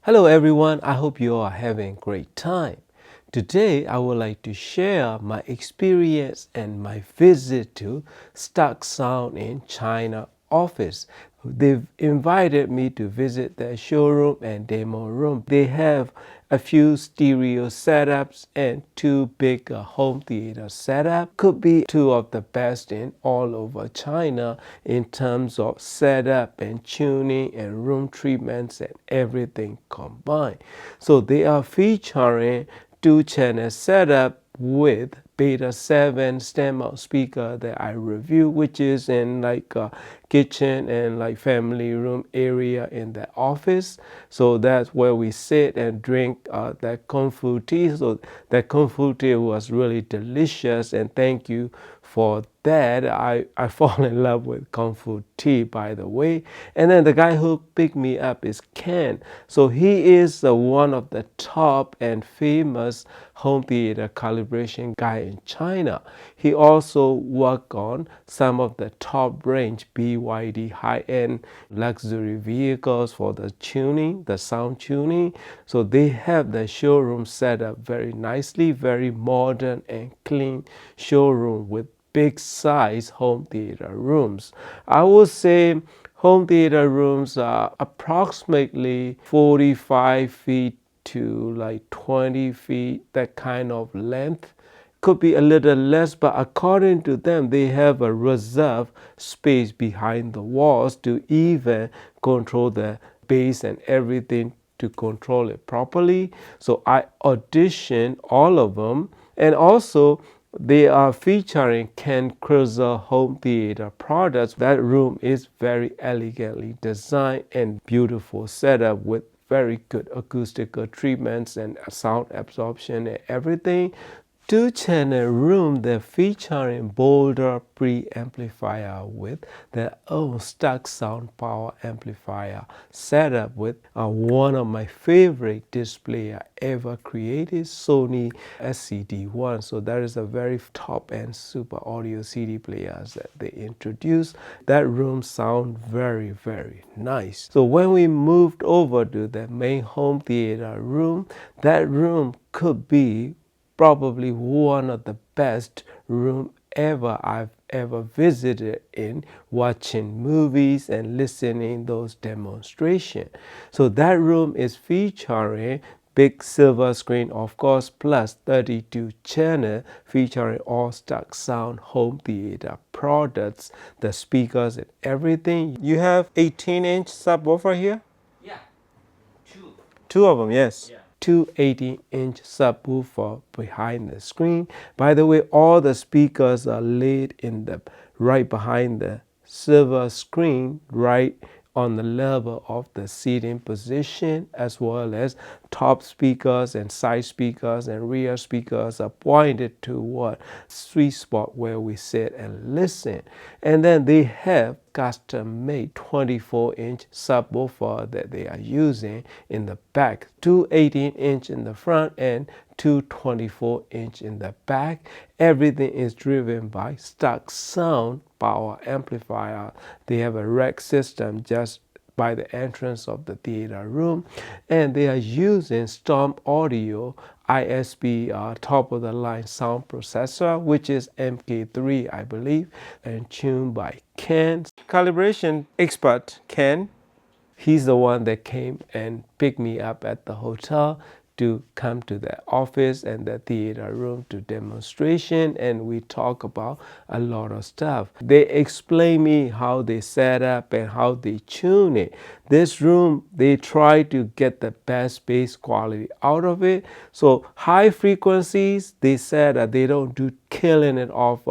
Hello everyone, I hope you are having a great time. Today I would like to share my experience and my visit to Stark Sound in China office. They've invited me to visit their showroom and demo room. They have a few stereo setups and two big home theater setup. Could be two of the best in all over China in terms of setup and tuning and room treatments and everything combined. So they are featuring two-channel setup with Beta 7 stand mount speaker that I review, which is in like a kitchen and like family room area in the office. So that's where we sit and drink that kung fu tea. So that kung fu tea was really delicious, and thank you for that. I fall in love with kung fu tea, by the way. And then the guy who picked me up is Ken. So he is one of the top and famous home theater calibration guy in China. He also worked on some of the top range BYD high-end luxury vehicles for the tuning, the sound tuning. So they have the showroom set up very nicely, very modern and clean showroom with big size home theater rooms. I would say home theater rooms are approximately 45 feet to like 20 feet, that kind of length. Could be a little less, but according to them, they have a reserve space behind the walls to even control the bass and everything to control it properly. So I auditioned all of them, and also they are featuring Ken Cruiser home theater products. That room is very elegantly designed and beautiful setup with very good acoustical treatments and sound absorption and everything. Two-channel room, they're featuring Boulder preamplifier with their own Stark Sound power amplifier setup with one of my favorite display I ever created, Sony SCD1. So that is a very top-end super audio CD players that they introduced. That room sound very, very nice. So when we moved over to the main home theater room, that room could be probably one of the best room ever I've ever visited in watching movies and listening those demonstrations. So that room is featuring big silver screen, of course, plus 32 channel featuring all Stark Sound home theater products, the speakers and everything. You have 18-inch subwoofer here? Yeah, two. Two of them, yes. Yeah. Two 18-inch subwoofer behind the screen. By the way, all the speakers are laid in the right behind the silver screen, right on the level of the seating position, as well as top speakers and side speakers and rear speakers are pointed toward sweet spot where we sit and listen. And then they have custom-made 24-inch subwoofer that they are using in the back, two 18-inch in the front and two 24-inch in the back. Everything is driven by Stark Sound power amplifier. They have a rack system just by the entrance of the theater room, and they are using Storm Audio ISP top of the line sound processor, which is MK3 I believe, and tuned by Ken, calibration expert Ken. He's the one that came and picked me up at the hotel to come to the office and the theater room to demonstration, and we talk about a lot of stuff. They explain me how they set up and how they tune it. This room, they try to get the best bass quality out of it. So high frequencies, they said that they don't do killing it off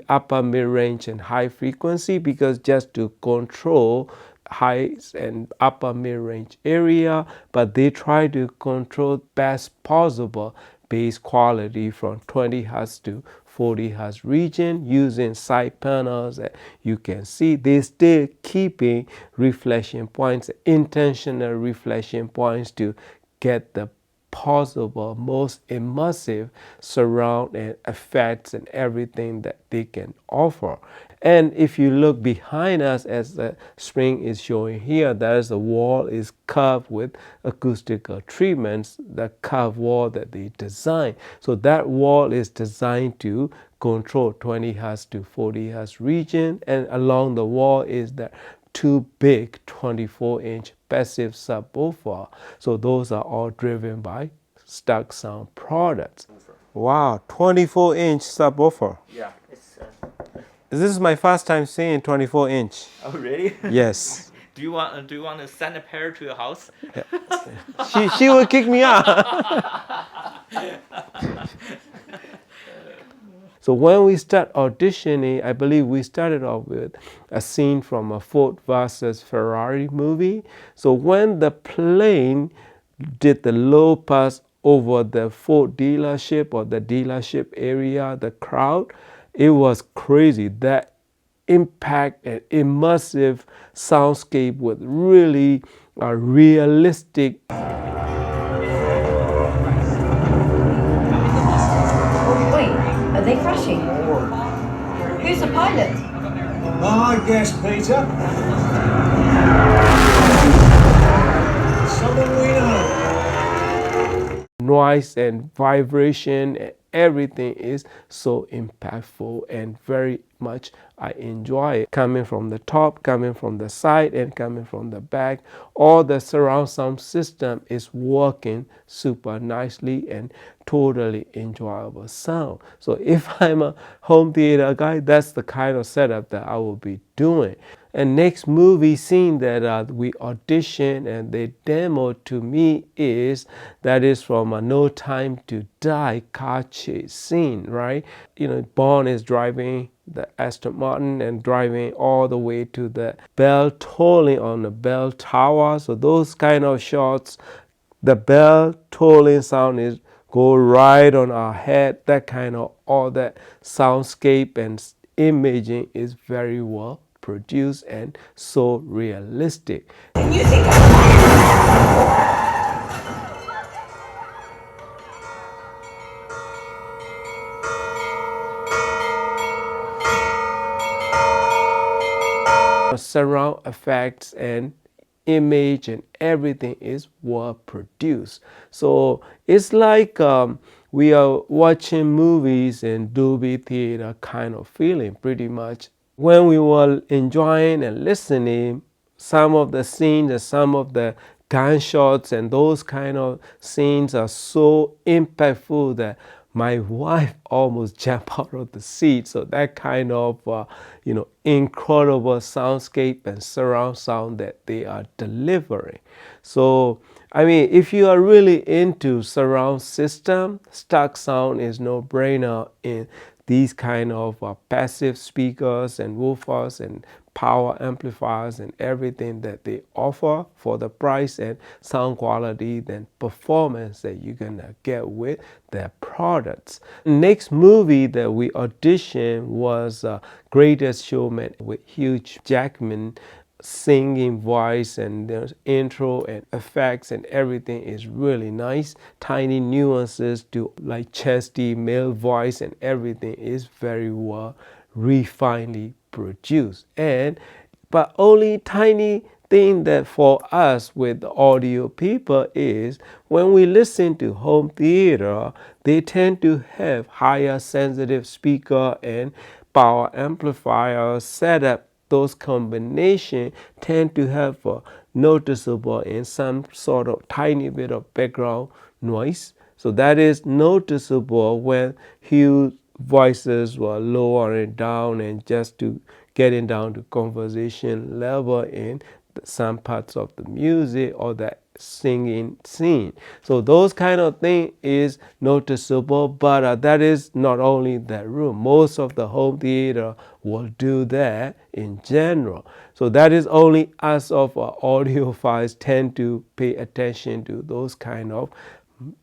upper mid-range and high frequency, because just to control high and upper mid-range area, but they try to control best possible bass quality from 20 Hz to 40 Hz region using side panels that you can see. They still keeping reflection points, intentional reflection points to get the possible, most immersive surround and effects and everything that they can offer. And if you look behind us, as the screen is showing here, there's a wall is curved with acoustical treatments, the curved wall that they designed. So that wall is designed to control 20 Hz to 40 Hz region, and along the wall is the two big 24-inch passive subwoofer. So those are all driven by Stark Sound products. Wow, 24-inch subwoofer. Yeah, it's. This is my first time seeing 24-inch. Oh really? Yes. Do you want to send a pair to your house? She will kick me out. So when we start auditioning, I believe we started off with a scene from a Ford versus Ferrari movie. So when the plane did the low pass over the Ford dealership or the dealership area, the crowd, it was crazy. That impact and immersive soundscape with really realistic. Wait, are they crashing? Who's the pilot? My guess, Peter. Someone we know. Noise and vibration and everything is so impactful and very much I enjoy it. Coming from the top, coming from the side, and coming from the back, all the surround sound system is working super nicely and totally enjoyable sound. So if I'm a home theater guy, that's the kind of setup that I will be doing. And next movie scene that we auditioned and they demoed to me is from a No Time to Die car chase scene, right? You know, Bond is driving the Aston Martin and driving all the way to the bell tolling on the bell tower. So those kind of shots, the bell tolling sound is go right on our head. That kind of all that soundscape and imaging is very well produced and so realistic. Surround effects and image and everything is well produced. So it's like we are watching movies in Dolby Theater kind of feeling pretty much. When we were enjoying and listening, some of the scenes and some of the gunshots and those kind of scenes are so impactful that my wife almost jumped out of the seat. So that kind of, incredible soundscape and surround sound that they are delivering. So, I mean, if you are really into surround system, Stark Sound is no brainer in these kind of passive speakers and woofers and power amplifiers and everything that they offer for the price and sound quality and performance that you're gonna get with their products. Next movie that we auditioned was Greatest Showman with Hugh Jackman singing voice, and there's intro and effects and everything is really nice. Tiny nuances to like chesty male voice and everything is very well refinedly produced. But only tiny thing that for us with the audio people is when we listen to home theater, they tend to have higher sensitive speaker and power amplifier setup. Those combination tend to have a noticeable in some sort of tiny bit of background noise. So that is noticeable when huge voices were lowering down and just to getting down to conversation level in some parts of the music or the singing scene. So those kind of thing is noticeable, but that is not only that room. Most of the home theater will do that in general. So that is only us of audiophiles tend to pay attention to those kind of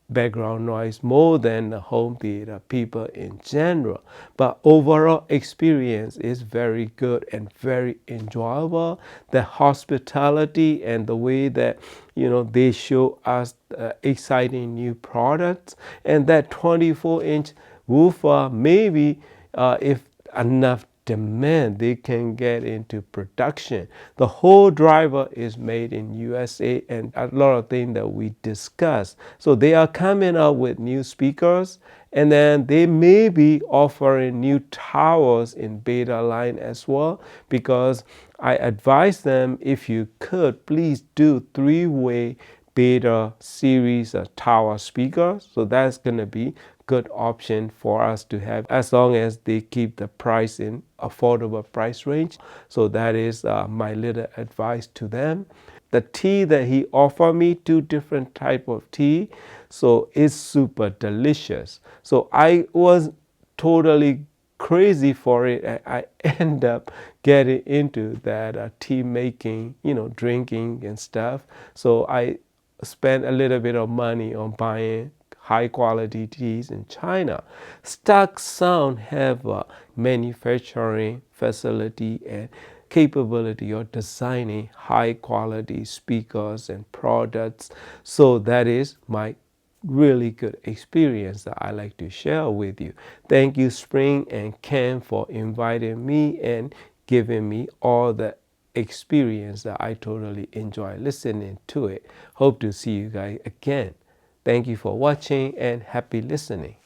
background noise more than the home theater people in general. But overall experience is very good and very enjoyable. The hospitality and the way that they show us exciting new products, and that 24-inch woofer, maybe if enough demand, they can get into production. The whole driver is made in USA, and a lot of things that we discussed. So they are coming up with new speakers, and then they may be offering new towers in beta line as well, because I advise them, if you could, please do 3-way beta series tower speakers. So that's going to be good option for us to have, as long as they keep the price in affordable price range. So that is my little advice to them. The tea that he offered me, 2 different type of tea, so it's super delicious. So I was totally crazy for it, and I end up getting into that tea making, drinking and stuff. So I spent a little bit of money on buying high quality teas in China. Stark Sound have a manufacturing facility and capability of designing high quality speakers and products. So that is my really good experience that I like to share with you. Thank you, Spring and Ken, for inviting me and giving me all the experience that I totally enjoy listening to it. Hope to see you guys again. Thank you for watching and happy listening.